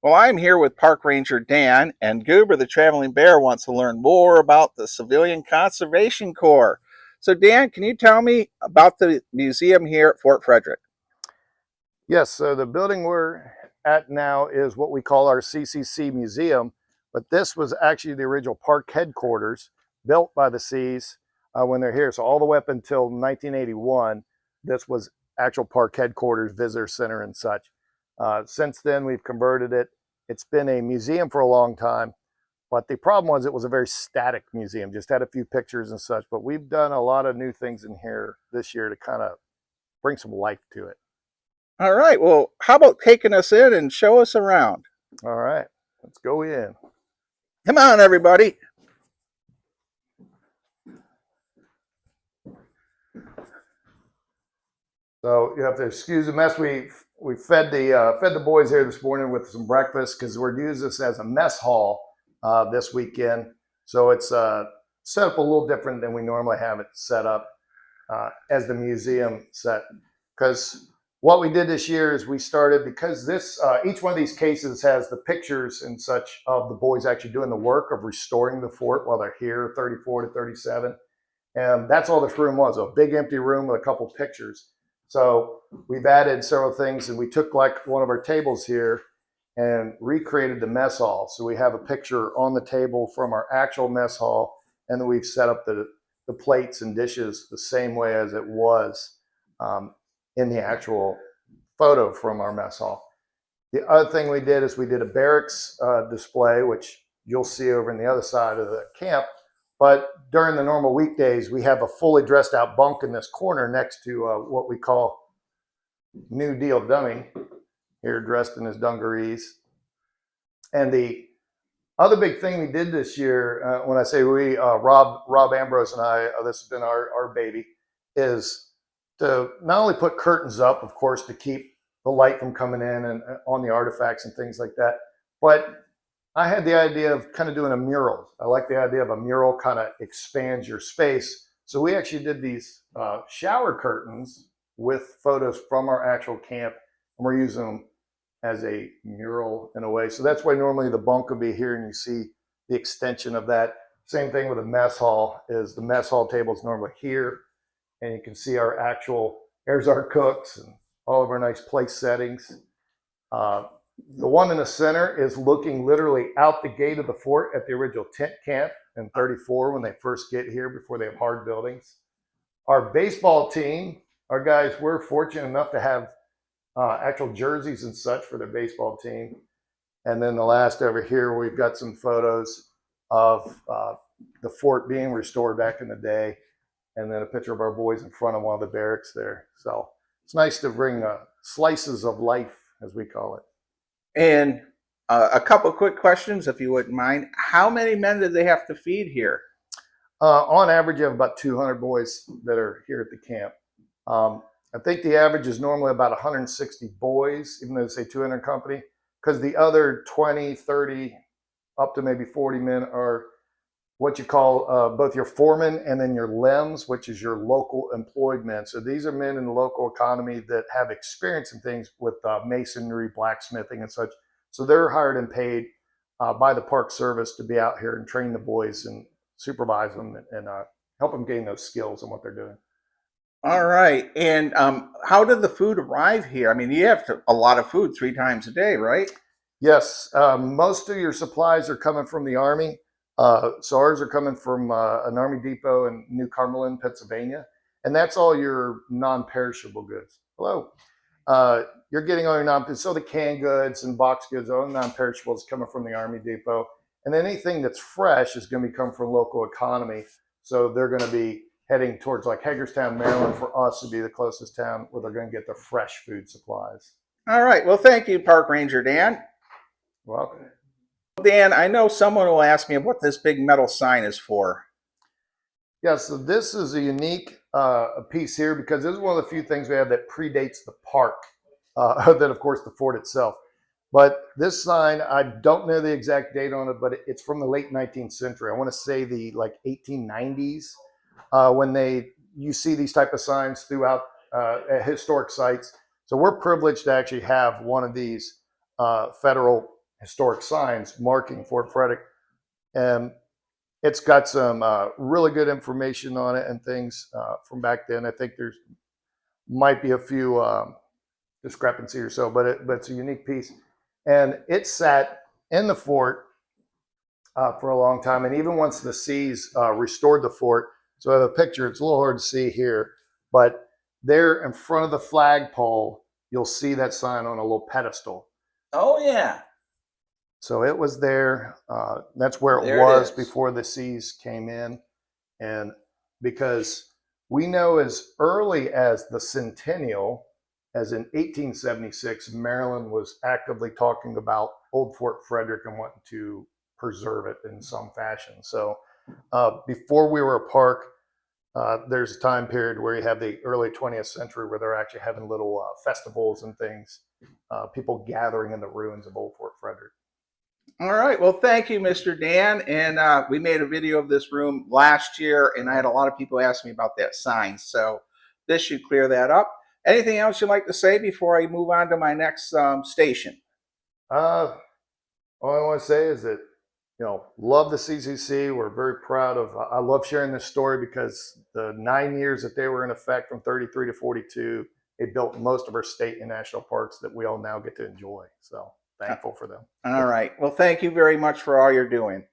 Well, I'm here with Park Ranger Dan, and Goober the Traveling Bear wants to learn more about the Civilian Conservation Corps. So, Dan, can you tell me about the museum here at Fort Frederick? Yes, so the building we're at now is what we call our CCC Museum, but this was actually the original park headquarters built by the Cs when they're here. So all the way up until 1981, this was actual park headquarters, visitor center and such. Since then, we've converted it. It's been a museum for a long time, but the problem was it was a very static museum, just had a few pictures and such, but we've done a lot of new things in here this year to kind of bring some life to it. All right, well, how about taking us in and show us around? All right, let's go in. Come on, everybody. So you have to excuse the mess. We fed the boys here this morning with some breakfast because we're using this as a mess hall this weekend. So it's set up a little different than we normally have it set up as the museum set. Because what we did this year is we started, because this each one of these cases has the pictures and such of the boys actually doing the work of restoring the fort while they're here, 34 to 37. And that's all this room was, a big empty room with a couple pictures. So we've added several things, and we took like one of our tables here and recreated the mess hall. So we have a picture on the table from our actual mess hall, and then we've set up the plates and dishes the same way as it was in the actual photo from our mess hall. The other thing we did is we did a barracks display, which you'll see over in the other side of the camp. But during the normal weekdays, we have a fully dressed out bunk in this corner next to what we call New Deal Dummy, here dressed in his dungarees. And the other big thing we did this year, when I say we, Rob Ambrose and I, this has been our baby, is to not only put curtains up, of course, to keep the light from coming in and on the artifacts and things like that, but I had the idea of kind of doing a mural. I like the idea of a mural kind of expands your space. So we actually did these shower curtains with photos from our actual camp, and we're using them as a mural in a way. So that's why normally the bunk would be here and you see the extension of that. Same thing with the mess hall, is the mess hall table is normally here, and you can see our actual, there's our cooks and all of our nice place settings. The one in the center is looking literally out the gate of the fort at the original tent camp in 34 when they first get here before they have hard buildings. Our baseball team, our guys, we're fortunate enough to have actual jerseys and such for their baseball team. And then the last over here, we've got some photos of the fort being restored back in the day, and then a picture of our boys in front of one of the barracks there. So it's nice to bring slices of life, as we call it. And a couple quick questions, if you wouldn't mind. How many men did they have to feed here? On average, you have about 200 boys that are here at the camp. I think the average is normally about 160 boys, even though they say 200 company, because the other 20, 30, up to maybe 40 men are what you call both your foremen and then your LEMs, which is your local employed men. So these are men in the local economy that have experience in things with masonry, blacksmithing, and such. So they're hired and paid by the Park Service to be out here and train the boys and supervise them and help them gain those skills in what they're doing. All right. And how did the food arrive here? I mean, you have a lot of food 3 times a day, right? Yes, most of your supplies are coming from the Army. So ours are coming from an Army depot in New Cumberland, Pennsylvania, and that's all your non-perishable goods. Hello. You're getting all your so the canned goods and box goods, all non-perishables coming from the Army depot, and then anything that's fresh is going to be coming from local economy. So they're going to be heading towards like Hagerstown, Maryland, for us to be the closest town where they're going to get their fresh food supplies. All right. Well, thank you, Park Ranger Dan. Welcome. Dan, I know someone will ask me what this big metal sign is for. Yeah, so this is a unique piece here because this is one of the few things we have that predates the park, than of course the fort itself. But this sign, I don't know the exact date on it, but it's from the late 19th century. I want to say the like 1890s when you see these type of signs throughout at historic sites. So we're privileged to actually have one of these federal historic signs marking Fort Frederick. And it's got some really good information on it and things from back then. I think there's might be a few discrepancy or so, but it's a unique piece. And it sat in the fort for a long time. And even once the seas restored the fort, so I have a picture, it's a little hard to see here, but there in front of the flagpole, you'll see that sign on a little pedestal. Oh, yeah. So it was there. That's where it There was it is. before the seas came in. And because we know as early as the centennial, as in 1876, Maryland was actively talking about Old Fort Frederick and wanting to preserve it in some fashion. So before we were a park, there's a time period where you have the early 20th century where they're actually having little festivals and things, people gathering in the ruins of Old Fort Frederick. All right. Well, thank you, Mr. Dan. And we made a video of this room last year, and I had a lot of people ask me about that sign. So this should clear that up. Anything else you'd like to say before I move on to my next station? All I want to say is that, love the CCC. We're very proud of, I love sharing this story because the 9 years that they were in effect from 33 to 42, they built most of our state and national parks that we all now get to enjoy. So thankful for them. All right. Well, thank you very much for all you're doing.